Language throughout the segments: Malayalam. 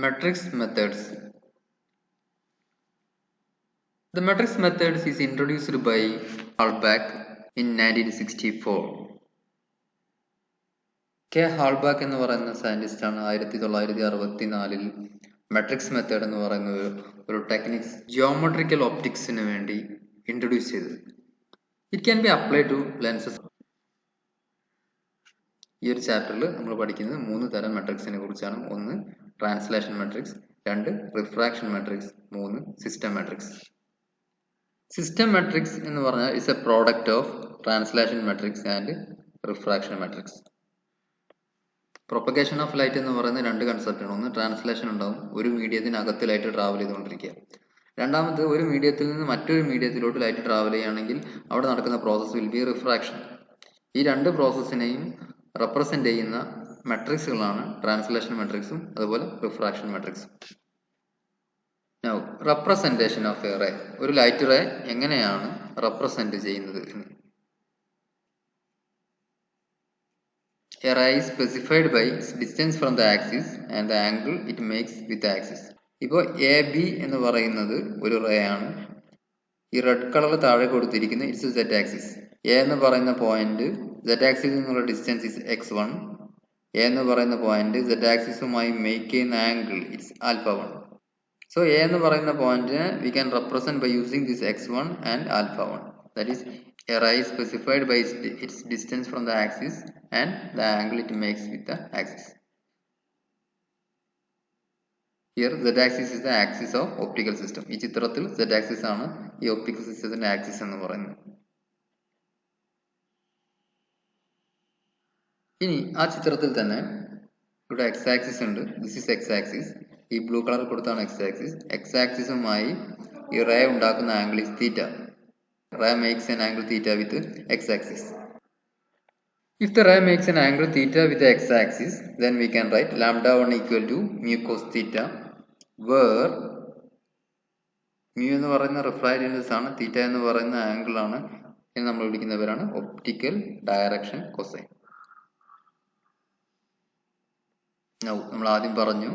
Matrix methods. The matrix methods is introduced by Halbach in 1964. K ഹാൾബാക്ക് എന്ന് പറയുന്ന സയന്റിസ്റ്റാണ് 1964 മെട്രിക്സ് മെത്തേഡ് എന്ന് പറയുന്ന ഒരു ടെക്നിക്സ് ജിയോമെട്രിക്കൽ ഒപ്റ്റിക്സിന് വേണ്ടി ഇൻട്രൊഡ്യൂസ് ചെയ്തത്. It can be applied to lenses. ഈ ഒരു ചാപ്റ്ററിൽ നമ്മൾ പഠിക്കുന്നത് 3 തരം മെട്രിക്സിനെ കുറിച്ചാണ്. 1 translation matrix, 2 refraction matrix, 3 system matrix. System matrix എന്ന് പറഞ്ഞാൽ is A product of translation matrix and refraction matrix. Propagation of light എന്ന് പറയുന്ന 2 കൺസെപ്റ്റാണ്. ഒന്ന് ട്രാൻസ്ലേഷൻ ഉണ്ടാവും, ഒരു മീഡിയത്തിനകത്ത് ലൈറ്റ് ട്രാവൽ ചെയ്തുകൊണ്ടിരിക്കുക. രണ്ടാമത് ഒരു മീഡിയത്തിൽ നിന്ന് മറ്റൊരു മീഡിയത്തിലോട്ട് ലൈറ്റ് ട്രാവൽ ചെയ്യുകയാണെങ്കിൽ അവിടെ നടക്കുന്ന പ്രോസസ് വിൽ ബി റിഫ്രാക്ഷൻ. ഈ 2 പ്രോസസ്സിനെയും റെപ്രസെന്റ് ചെയ്യുന്ന മെട്രിക്സുകളാണ് ട്രാൻസ്ലേഷൻ മെട്രിക്സും അതുപോലെ റിഫ്രാക്ഷൻ മെട്രിക്സും. Now representation of a ray. ഒരു ലൈറ്റ് റേ എങ്ങനെയാണ് റെപ്രസെന്റ് ചെയ്യുന്നത്? A ray is specified by its distance from the axis and the angle it makes with the axis. ഇപ്പോൾ എ ബി എന്ന് പറയുന്നത് ഒരു റേ ആണ്. ഈ റെഡ് കളർ താഴെ കൊടുത്തിരിക്കുന്ന ഇറ്റ്സ് സെറ്റ് ആക്സിസ്. എ എന്ന് പറയുന്ന പോയിന്റ് സെറ്റ് ആക്സിൽ നിന്നുള്ള ഡിസ്റ്റൻസ് ഇസ് x1. എ എന്ന് പറയുന്ന പോയിന്റ് സെറ്റ് ആക്സിസുമായി മേക്ക് ചെയ്യുന്ന ആംഗിൾ ഇറ്റ്സ് α1. സോ എ എന്ന് പറയുന്ന പോയിന്റിനെ we can represent by using this x1 and α1. That is, a ray is specified by its distance from the axis and the angle it makes with the axis. Here z-axis is the axis of optical system. ഈ ചിത്രത്തിൽ z-axis ആണ് ഈ optical systemത്തിന്റെ axis എന്ന് പറയുന്നത്. ഇനി ആ ചിത്രത്തിൽ തന്നെ ഇവിടെ x-axis ഉണ്ട്. This is x-axis. ഈ ബ്ലൂ കളർ കൊടുത്താണ് x-axis. x-axisുമായി ഈ റേ ഉണ്ടാക്കുന്ന angle is theta. Ray makes an angle theta with x-axis. If the ray makes an angle theta with the x-axis, then we can write lambda 1 equal to mu cos theta, where mu എന്ന് പറയുന്ന റിഫ്രാക്റ്റീവ് ആണ്, theta എന്ന് പറയുന്ന ആംഗിൾ ആണ്. എന്ന് നമ്മൾ വിളിക്കുന്ന പേരാണ് ഒപ്റ്റിക്കൽ ഡയറക്ഷൻ കൊസൈൻ. നമ്മൾ ആദ്യം പറഞ്ഞു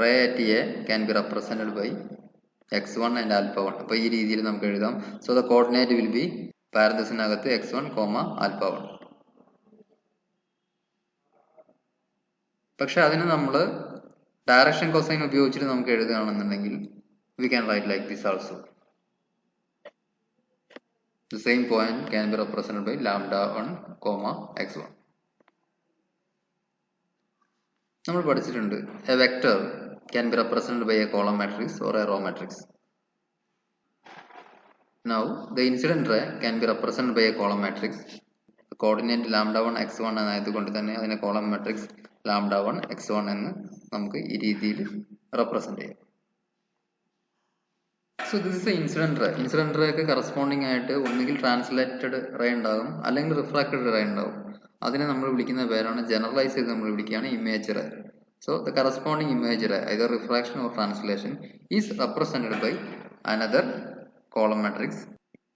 ray at A can be represented by x1 and α1. അപ്പോൾ ഈ രീതിയിൽ നമുക്ക് എഴുതാം. So the coordinate will be പാരന്തസിനകത്ത് x1, α1. പക്ഷെ അതിന് നമ്മൾ ഡയറക്ഷൻ കൊസൈൻ ഉപയോഗിച്ചിട്ട് നമുക്ക് എഴുതുകയാണെന്നുണ്ടെങ്കിൽ we can write like this also. The same point can be represented by lambda 1, x1. നമ്മൾ പഠിച്ചിട്ടുണ്ട് a vector can be represented by a column matrix or a row matrix. Now the incident ray can be represented by a column matrix. The coordinate lambda 1 x1 ആയതുകൊണ്ട് തന്നെ അതിനെ column matrix lambda 1 x1 എന്ന് നമുക്ക് ഈ രീതിയിൽ റെപ്രസെന്റ് ചെയ്യാം. So this is a incident ray. Incident ray ഒക്കെ കറസ്പോണ്ടിങ് ആയിട്ട് ഒന്നുകിൽ ട്രാൻസ്ലേറ്റഡ് റേ ഉണ്ടാകും അല്ലെങ്കിൽ റിഫ്രാക്റ്റഡ് റേ ഉണ്ടാകും. അതിനെ നമ്മൾ വിളിക്കുന്ന പേരാണ്, ജനറലൈസ് ചെയ്ത് നമ്മൾ വിളിക്കുകയാണ് image ray. So the corresponding image ray, either refraction or translation, is represented by another column matrix.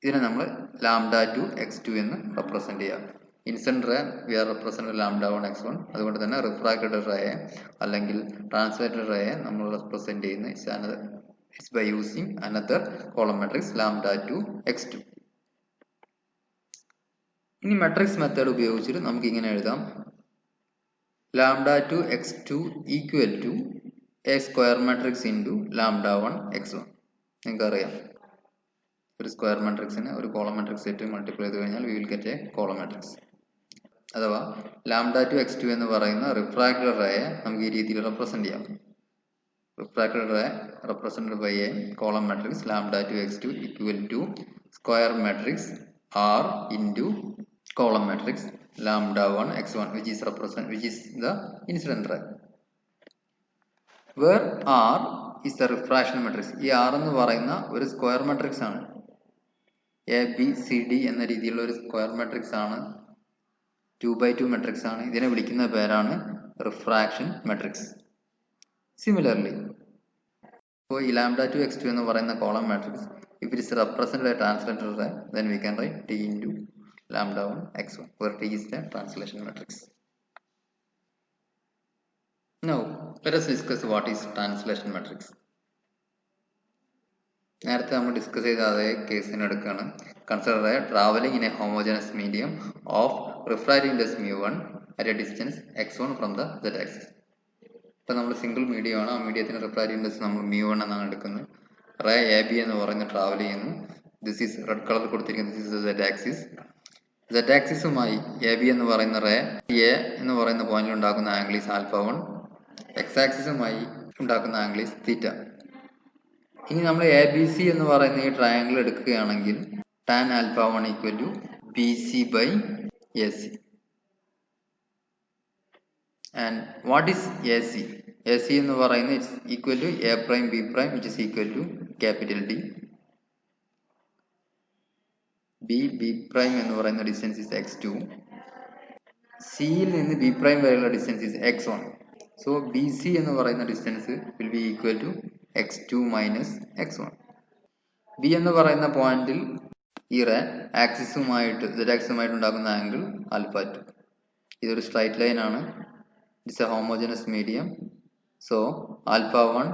ഇതിനെ നമ്മൾ lambda 2 x2 എന്ന് റെപ്രസെന്റ് ചെയ്യാം. Incident ray we are represented lambda 1 x1. അതുകൊണ്ട് തന്നെ റിഫ്രാക്റ്റഡ് റേ അല്ലെങ്കിൽ ട്രാൻസ്ലേറ്റഡ് റേ നമ്മൾ റെപ്രസെന്റ് ചെയ്യുന്ന it's by using another column matrix lambda 2 x2. ഇനി മെട്രിക്സ് മെത്തേഡ് ഉപയോഗിച്ചിട്ട് നമുക്ക് ഇങ്ങനെ എഴുതാം. lambda 2 x2 equal to a square matrix into lambda 1 x1. നിങ്ങൾക്ക് അറിയാം, ഒരു സ്ക്വയർ മാട്രിക്സിനെ ഒരു കോളം മാട്രിക്സ് ആയിട്ട് മൾട്ടിപ്ലൈ ചെയ്ത് കഴിഞ്ഞാൽ we will get a column matrix. അഥവാ lambda 2 x2 എന്ന് പറയുന്ന റിഫ്രാക്റ്റഡ് റേയെ നമുക്ക് ഈ രീതിയിൽ റെപ്രസെന്റ് ചെയ്യാം. Refracted ray represented by a column matrix lambda 2 x2 equal to square matrix R into column matrix lambda 1 x1, which is the incident ray, where R is the refraction matrix. ഈ R എന്ന് പറയുന്ന ഒരു സ്ക്വയർ മാട്രിക്സ് ആണ്. എ ബി സി ഡി എന്ന രീതിയിലുള്ള ഒരു സ്ക്വയർ മാട്രിക്സ് ആണ്, 2x2 മാട്രിക്സ് ആണ്. ഇതിനെ വിളിക്കുന്ന പേരാണ് റിഫ്രാക്ഷൻ മാട്രിക്സ്. സിമിലർലി ഇപ്പോൾ ഈ lambda 2 x2 എന്ന് പറയുന്ന column matrix if it is represented by translated ray, then we can write T into lambda 1 x1, where T is the translation matrix. Now Let us discuss what is translation matrix. നേരത്തെ നമ്മൾ ഡിസ്കസ് ചെയ്ത അതേ കേസിന് എടുക്കുകയാണ്. Consider A travelling in A homogeneous medium of refractive index mu1 at a distance x1 from the z axis. ഇപ്പം നമ്മൾ സിംഗിൾ മീഡിയം ആണ്. ആ മീഡിയത്തിന് റിഫ്രാക്റ്റീവ് ഇൻഡെക്സ് നമ്മൾ mu1 എന്നാണ് എടുക്കുന്നത്. റേ എ ബി എന്ന് പറയുന്ന ട്രാവൽ ചെയ്യുന്നു. ദിസ് ഈസ് റെഡ് കളർ കൊടുത്തിരിക്കുന്നത് this is z axis. z ആക്സിസുമായി എ ബി എന്ന് പറയുന്ന റേ എ എന്ന് പറയുന്ന പോയിന്റിൽ ഉണ്ടാക്കുന്ന ആംഗിൾ ഈസ് α1. x ആക്സിസുമായി ഉണ്ടാക്കുന്ന ആംഗിൾ ഈസ് തീറ്റ. ഇനി നമ്മൾ എ ബി സി എന്ന് പറയുന്ന ഈ ട്രയാങ്കിൾ എടുക്കുകയാണെങ്കിൽ tan α1 equal to B C by A C. And what is A C? A C എന്ന് പറയുന്നത് it's equal to A prime B prime which is equal to capital D. B prime എന്ന് പറയുന്ന ഡിസ്റ്റൻസ് ഇസ് x2. സിയിൽ നിന്ന് ബി പ്രൈം വരെയുള്ള distance is x1. So B C എന്ന് പറയുന്ന distance will be equal to x2 minus x1. B എന്ന് പറയുന്ന പോയിന്റിൽ ഈ റേ ആക്സിസുമായിട്ട് z ആക്സിസുമായിട്ട് ഉണ്ടാക്കുന്ന ആംഗിൾ α2. ഇതൊരു സ്ട്രൈറ്റ് ലൈൻ ആണ്. It's a homogeneous medium. So α1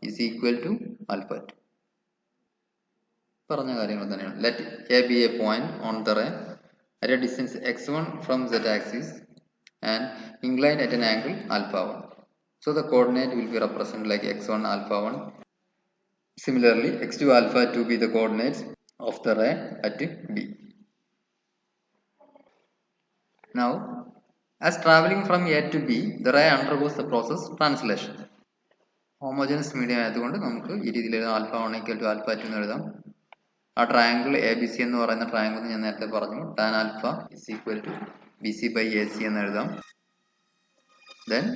is equal to α2. പറഞ്ഞ കാര്യങ്ങൾ തന്നെയാണ്. Let A B a point on the ray at a distance x1 from z axis and inclined at an angle α1. So the coordinate will be represented like x1 α1. Similarly, x2 α2 be the coordinates of the ray at B. Now, as traveling from A to B, the ray undergoes the process translation. Homogeneous medium ആയതുകൊണ്ട് നമുക്ക് ഈ രീതിയിൽ എഴുതാം. α1 equal to α2 എന്ന് എഴുതാം. ആ ട്രയാങ്കിൾ എ ബി സി എന്ന് പറയുന്ന ട്രയാങ്കിൾ ഞാൻ നേരത്തെ പറഞ്ഞു. Tan alpha is equal to B C by A C എന്ന് എഴുതാം. Then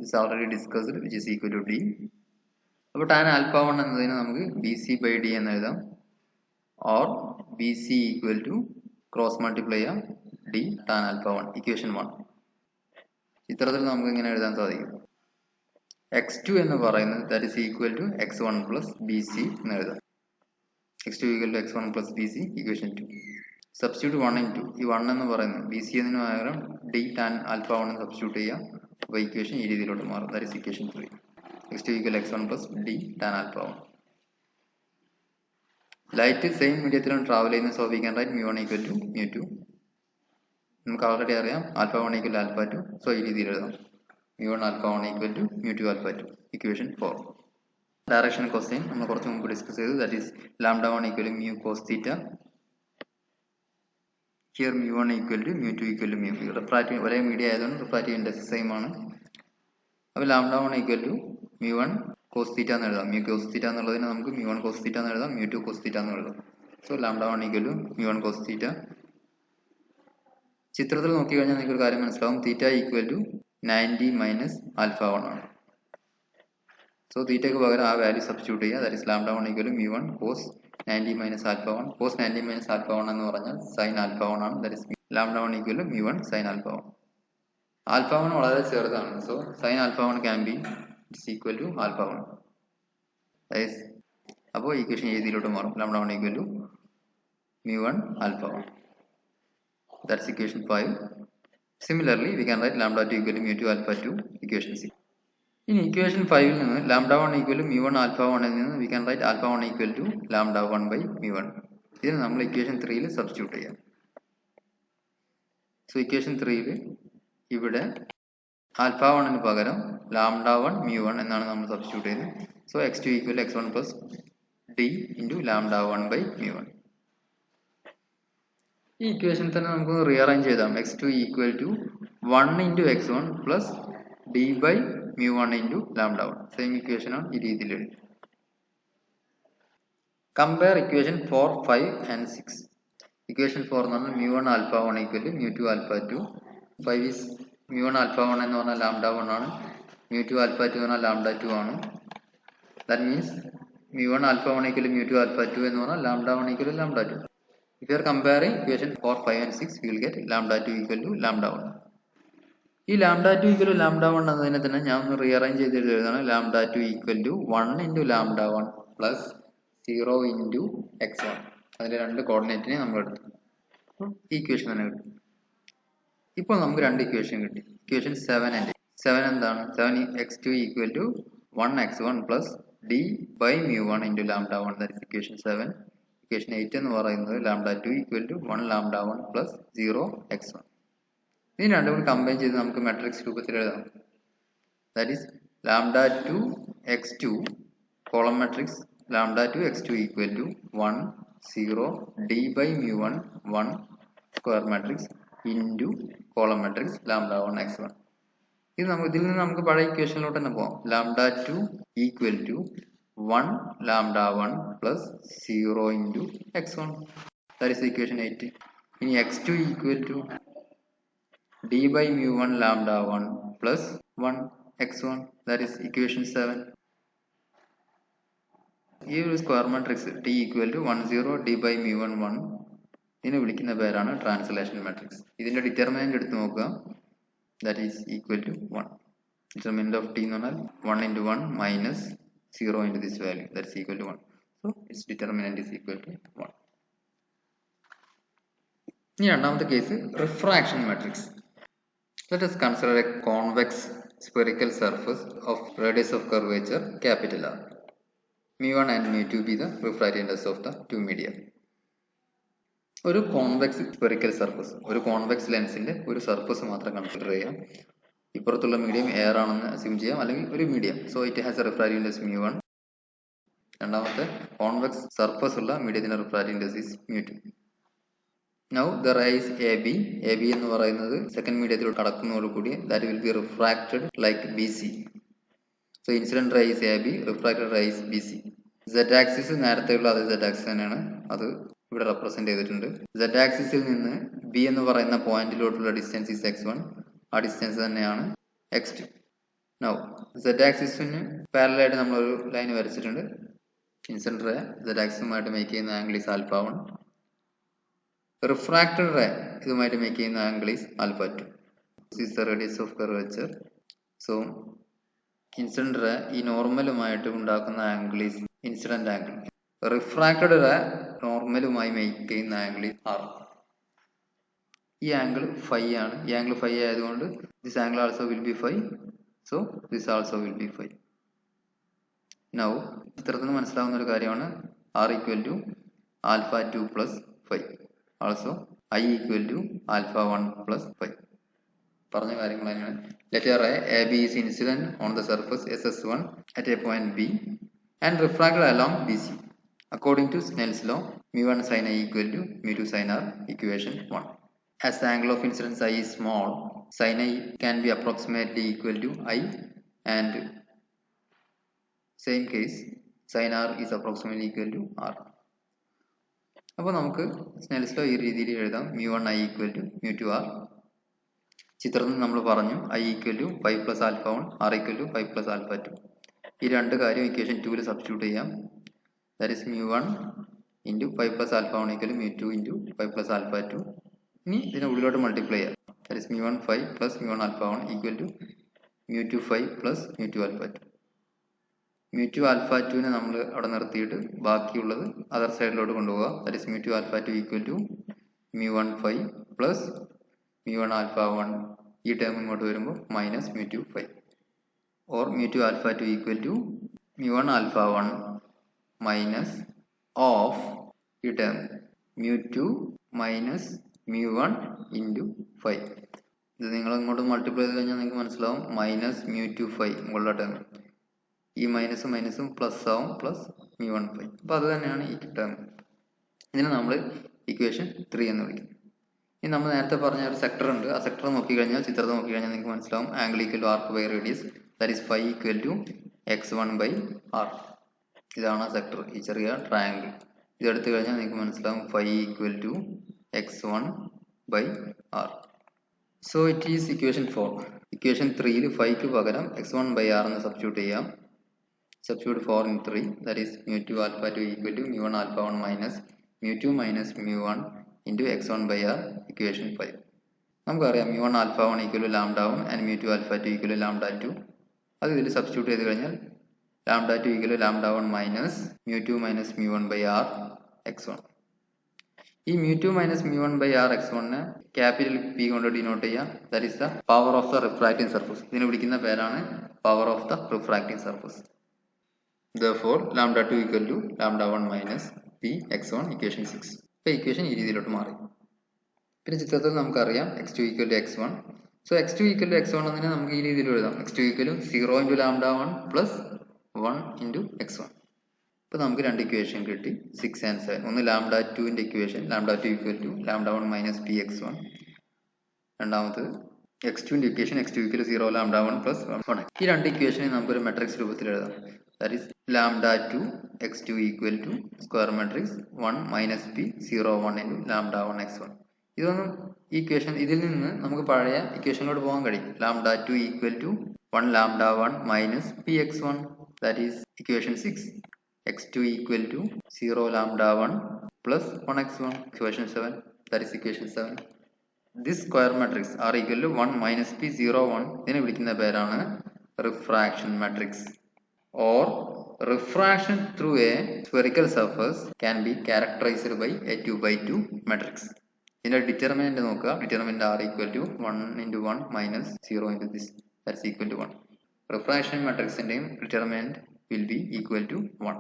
is already discussed which is equal to d. അപ്പോൾ tan α1 എന്നതിനെ നമുക്ക് bc by d എന്ന് എഴുതാം. or bc equal to cross multiply ചെയ്യാം d tan α1 equation 1. ഇത്തരത്തിൽ നമുക്ക് ഇങ്ങനെ എഴുതാൻ സാധിക്കും. x2 എന്ന് പറയുന്നത് that is equal to x1 plus bc എന്ന് എഴുതാം. x2 equal to x1 plus bc equation 2. substitute 1 into ഈ 1 എന്ന് പറയുന്നത് bc എന്നതിന് പകരം d tan α1 എന്ന് സബ്സ്റ്റിറ്റ്യൂട്ട് ചെയ്യാം. അപ്പോൾ ഇക്വേഷൻ ഈ രീതിയിലോട്ട് മാറും. That is equation 3. x2 equal x1 plus d tan α1. Light same മീഡിയത്തിലാണ് ട്രാവൽ ചെയ്യുന്നത്. So we can write mu1 equal to mu2. നമുക്ക് ഓൾറെഡി അറിയാം α1 equal to α2. സോ ഈ രീതിയിൽ എഴുതാം mu1 α1 equal to mu2 α2 equation 4. Direction question നമ്മൾ കുറച്ച് മുമ്പ് ഡിസ്കസ് ചെയ്തു. That is λ1 equal to mu cos theta. Here mu1 equal to mu2 equal to mu. Refractive ഒരേ മീഡിയ ആയതുകൊണ്ട് റിഫ്രാക്റ്റീവ് ഇൻഡെക്സ് സെയിം ആണ്. അപ്പോൾ λ1 equal to mu1 cos theta എന്ന് എഴുതാം. mu cos theta എന്നുള്ളതിന് നമുക്ക് mu1 cos theta എന്ന് എഴുതാം, mu2 cos theta എന്ന് എഴുതാം. So λ1 equal to mu1 cos theta. ചിത്രത്തിൽ നോക്കി കഴിഞ്ഞാൽ നിങ്ങൾക്ക് ഒരു കാര്യം മനസ്സിലാവും. തീറ്റ ഈക്വൽ ടു 90 മൈനസ് α1 ആണ്. സോ തീറ്റയ്ക്ക് പകരം ആ വാല്യൂ സബ്സ്റ്റിറ്റ്യൂട്ട് ചെയ്യുക. That is λ1 equal to mu1 cos 90 minus α1. cos 90 minus α1 എന്ന് പറഞ്ഞാൽ sin α1 ആണ്. That is λ1 equal to mu1 sin α1. α1 വളരെ ചെറുതാണ്. So sin α1 can be equal to α1. That is അപ്പോൾ ഇക്വേഷൻ രീതിയിലോട്ട് മാറും. λ1 equal to mu1 α1. That's equation 5. Similarly, we can write λ2 equal to mu2 α2 equation 6. ഇനി ഇക്വേഷൻ 5ൽ നിന്ന് λ1 equal to mu1 α1 ൽ നിന്ന് we can write α1 equal to λ1 by mu1. ഇതിനെ നമ്മൾ ഇക്വേഷൻ 3ൽ സബ്സ്റ്റിറ്റ്യൂട്ട് ചെയ്യാം. സോ ഇക്വേഷൻ 3ൽ ഇവിടെ α1 ന് പകരം λ1 mu1 എന്നാണ് നമ്മൾ സബ്സ്റ്റിറ്റ്യൂട്ട് ചെയ്യുന്നത്. So x2 equal to x1 plus d into λ1 by mu1. ഈ ഇക്വേഷൻ തന്നെ നമുക്ക് rearrange ചെയ്താം. x2 equal to 1 into x1 plus d by mu1 into λ1. Same equation ആണ് ഈ രീതിയിൽ എഴുതി. Compare equation 4, 5 and 6. ഇക്വേഷൻ 4 എന്ന് പറഞ്ഞാൽ mu1 α1 equal to mu2 α2. 5 is mu1 α1 എന്ന് പറഞ്ഞാൽ λ1 ആണ്. mu2 α2 എന്ന് പറഞ്ഞാൽ λ2 ആണ്. That means mu1 α1 equal to mu2 α2 എന്ന് പറഞ്ഞാൽ λ1 equal to λ2. If you are comparing equation 4, 5 and 6, we will get λ2 equal to λ1. ഈ λ2 equal to λ1 എന്നതിനെ തന്നെ ഞാൻ ഒന്ന് റീഅറേഞ്ച് ചെയ്ത് എഴുതുകയാണ്. λ2 equal to 1 into λ1 plus 0 into x1. അതിന്റെ രണ്ട് കോർഡിനേറ്റിനെ നമ്മൾ എടുത്തു. ഈ ഇക്വേഷൻ തന്നെ കിട്ടും. ഇപ്പോൾ നമുക്ക് രണ്ട് ഇക്വേഷൻ കിട്ടി. Equation 7 and 8. 7 എന്താണ്? 7 x2 equal to 1x1 plus d by mu1 into lambda 1. That is equation 7. Equation 8 എന്ന് പറയുന്നത് lambda 2 equal to 1 lambda 1 plus 0 x1. ഇനി രണ്ടും കൂടി കമ്പൈൻ ചെയ്ത് നമുക്ക് മാട്രിക്സ് രൂപത്തിൽ എഴുതാം. That is lambda 2 x2 column matrix lambda 2 x2 equal to 1 0 d by mu1 1 square matrix into column matrix lambda 1 x1. ഇത് ഇതിൽ നിന്ന് നമുക്ക് പഴയ ഇക്വേഷനിലോട്ട് തന്നെ പോകാം. lambda 2 equal to 1 lambda 1 plus 0 into x1. That is equation 8. ഇനി x2 equal to d by mu1 lambda 1 plus 1 x1. That is equation 7. ഈ ഒരു square matrix t equal to 1 0 d by mu1 1 ഇതിനെ വിളിക്കുന്ന പേരാണ് ട്രാൻസ്ലേഷൻ മാട്രിക്സ്. ഇതിന്റെ ഡിറ്റർമിനന്റ് എടുത്ത് നോക്കുക. That is equal to 1. Determinant of t എന്ന് പറഞ്ഞാൽ 1 into 1 minus 0 into this value. That is equal to 1. So its determinant is equal to 1. ഇനി രണ്ടാമത്തെ case refraction matrix. Let us consider a convex spherical surface of radius of curvature capital R. mu1 and mu2 be the refractive index of the two media. ഒരു കോൺവെക്സ് സ്പെറിക്കൽ സർഫസ്, ഒരു കോൺവെക്സ് ലെൻസിന്റെ ഒരു സർഫസ് മാത്രം കൺസിഡർ ചെയ്യാം. ഇപ്പുറത്തുള്ള മീഡിയം എയർ ആണെന്ന് അസ്യൂം ചെയ്യാം, അല്ലെങ്കിൽ ഒരു medium. So it has a refractive index mu1. രണ്ടാമത്തെ കോൺവെക്സ് സർഫസ് ഉള്ള മീഡിയത്തിന്റെ refractive index is mu2. Now the rays AB എന്ന് പറയുന്നത് സെക്കൻഡ് മീഡിയത്തിലോട്ട് കടക്കുന്നതോടുകൂടി that will be refracted like BC. So incident rays AB, refracted rays BC. Z axis നേരത്തെയുള്ള അതേ Z ആക്സിസ് തന്നെയാണ്, അത് ഇവിടെ റെപ്രസെന്റ് ചെയ്തിട്ടുണ്ട്. Z ആക്സിസിൽ നിന്ന് B എന്ന് പറയുന്ന പോയിന്റിലോട്ടുള്ള ഡിസ്റ്റൻസ് ഈസ് x1. ആ ഡിസ്റ്റൻസ് തന്നെയാണ് x2. നൗ Z ആക്സിസിന് പാരലൽ ആയിട്ട് നമ്മളൊരു ലൈൻ വരച്ചിട്ടുണ്ട്. ഇൻസിഡന്റ് റേ Z ആക്സിസുമായിട്ട് മേക്ക് ചെയ്യുന്ന angle is alpha 1. Refracted ray ഇതുമായിട്ട് മേക്ക് ചെയ്യുന്ന angle is alpha 2. This is the radius of curvature. So incident ray ഈ നോർമലുമായിട്ട് ഉണ്ടാക്കുന്ന angle is incident angle. Refracted ray നോർമലുമായി മേക്ക് ചെയ്യുന്ന ആംഗിൾ ഈസ് ആർ. ഈ ആംഗിൾ ഫൈ ആണ്. ഈ ആംഗിൾ ഫൈ ആയതുകൊണ്ട് this angle also will be phi. So this also will be phi. Now ചിത്രത്തിന് മനസ്സിലാവുന്ന ഒരു കാര്യമാണ് R equal to alpha 2 plus 5. Also I equal to alpha 1 plus 5. പറഞ്ഞ കാര്യങ്ങൾ തന്നെയാണ്. Letter A B is incident on the surface SS1 at a point B and refracted along BC. According to Snell's law, mu1 sin I equal to mu2 sin R, equation 1. As the angle of incidence I is small, sin I can be approximately equal to I, and same case sin R is approximately equal to R. അപ്പോൾ നമുക്ക് Snell's law ഈ രീതിയിൽ എഴുതാം. mu1 I equal to mu2 R. ചിത്രത്തിൽ നമ്മൾ പറഞ്ഞു I equal to 5 plus alpha 1, R equal to 5 plus alpha 2. ഈ രണ്ട് കാര്യം ഇക്വേഷൻ 2 സബ്സ്റ്റിറ്റ്യൂട്ട് ചെയ്യാം. That is mu1 into 5 plus alpha 1 equal to mu2 into 5 plus alpha 2. ഇനി ഇതിനെ ഉള്ളിലോട്ട് മൾട്ടിപ്ലൈ ചെയ്യാം. That is mu1 5 plus mu1 alpha 1 equal to mu2 5 plus mu2 alpha 2. mu2 alpha 2 നെ നമ്മൾ അവിടെ നിർത്തിയിട്ട് ബാക്കിയുള്ളത് അതർ സൈഡിലോട്ട് കൊണ്ടുപോകുക. That is mu2 alpha 2 equal to mu1 5 plus mu1 alpha 1. ഈ ടേം ഇങ്ങോട്ട് വരുമ്പോൾ minus mu2 5. or mu2 alpha 2 equal to mu1 alpha 1 minus of ഈ term mu2 minus mu1 into 5. ഇത് നിങ്ങൾ ഇങ്ങോട്ട് മൾട്ടിപ്ലൈ ചെയ്ത് കഴിഞ്ഞാൽ നിങ്ങൾക്ക് മനസ്സിലാവും മൈനസ് mu2 5 മുകളിലെ ടേം. ഈ മൈനസും മൈനസും പ്ലസ് ആവും പ്ലസ് mu1 5. അപ്പോൾ അത് തന്നെയാണ് ഈ ടേം. ഇതിനെ നമ്മൾ ഇക്വേഷൻ 3 എന്ന് വിളിക്കും. ഇനി നമ്മൾ നേരത്തെ പറഞ്ഞ ഒരു സെക്ടർ ഉണ്ട്. ആ സെക്ടർ നോക്കിക്കഴിഞ്ഞാൽ ചിത്രത്തെ നോക്കിക്കഴിഞ്ഞാൽ നിങ്ങൾക്ക് മനസ്സിലാവും angle equal to arc by radius. That is phi equal to x1 by r. ഇതാണ് ആ സെക്ടർ, ഈ ചെറിയ ട്രയാങ്കിൾ. ഇതെടുത്തു കഴിഞ്ഞാൽ നിങ്ങൾക്ക് മനസ്സിലാവും phi equal to x1 by r. So it is equation 4. Equation 3 ൽ phiക്ക് പകരം x1 by r എന്ന് സബ്സ്റ്റിറ്റ്യൂട്ട് ചെയ്യാം. Substitute 4 in 3. That is mu2 alpha 2 equal to mu1 alpha 1 minus mu2 minus mu1 into x1 by r. Equation 5. നമുക്കറിയാം mu1 alpha 1 equal to lambda 1 and mu2 alpha 2 equal to lambda 2. അത് ഇതിൽ സബ്സ്റ്റിറ്റ്യൂട്ട് ചെയ്ത് കഴിഞ്ഞാൽ lambda 2 equal to lambda 1 minus mu2 minus mu1 by r x1. ഈ mu2 minus mu1 by r x1 നെ ക്യാപിറ്റൽ P കൊണ്ട് ഡിനോട്ട് ചെയ്യാം. That is the power of the refracting surface. ഇതിനെ വിളിക്കുന്ന പേരാണ് power of the refracting surface. Therefore lambda 2 equal to lambda 1 minus p x1 equation 6. ഇപ്പോൾ ഇക്വേഷൻ ഈ രീതിയിലോട്ട് മാറി. പിന്നെ ചിത്രത്തിൽ നമുക്കറിയാം x2 equal to x1. So x2 equal to x1 എന്നതിനെ നമുക്ക് ഈ രീതിയിൽ എഴുതാം. x2 equal to 0 into lambda 1 plus 1 into x1. ഇപ്പോൾ നമുക്ക് രണ്ട് ഇക്വേഷൻ കിട്ടി 6 and 7. ഒന്ന് ലാംഡ 2ന്റെ equation lambda 2 equal to lambda 1 minus p x1. രണ്ടാമത് x2ന്റെ equation x2 equal to 0 lambda 1 plus 1. ഈ രണ്ട് ഇക്വേഷനെ നമുക്കൊരു മാട്രിക്സ് രൂപത്തിൽ എഴുതാം. That is lambda 2 x2 equal to square matrix 1 minus p 0 1 into lambda 1 x1. ഇതൊന്നും ഇക്വേഷൻ ഇതിൽ നിന്ന് നമുക്ക് പഴയ ഇക്വേഷനിലോട്ട് പോകാൻ കഴിയും. lambda 2 equal to 1 lambda 1 minus p x1. That is equation 6. x2 equal to 0 lambda 1 plus 1 x1. Equation 7. That is equation 7. This square matrix R equal to 1 minus p 0 1. ഇതിനെ വിളിക്കുന്ന പേരാണ് refraction matrix. Or refraction through a spherical surface can be characterized by a 2 by 2 matrix. ഇതിന്റെ ഡിറ്റർമിനന്റ് നോക്കുക. Determinant R equal to 1 into 1 minus 0 into this. That's equal to 1. Refraction matrix ന്റെയും determinant will be equal to 1.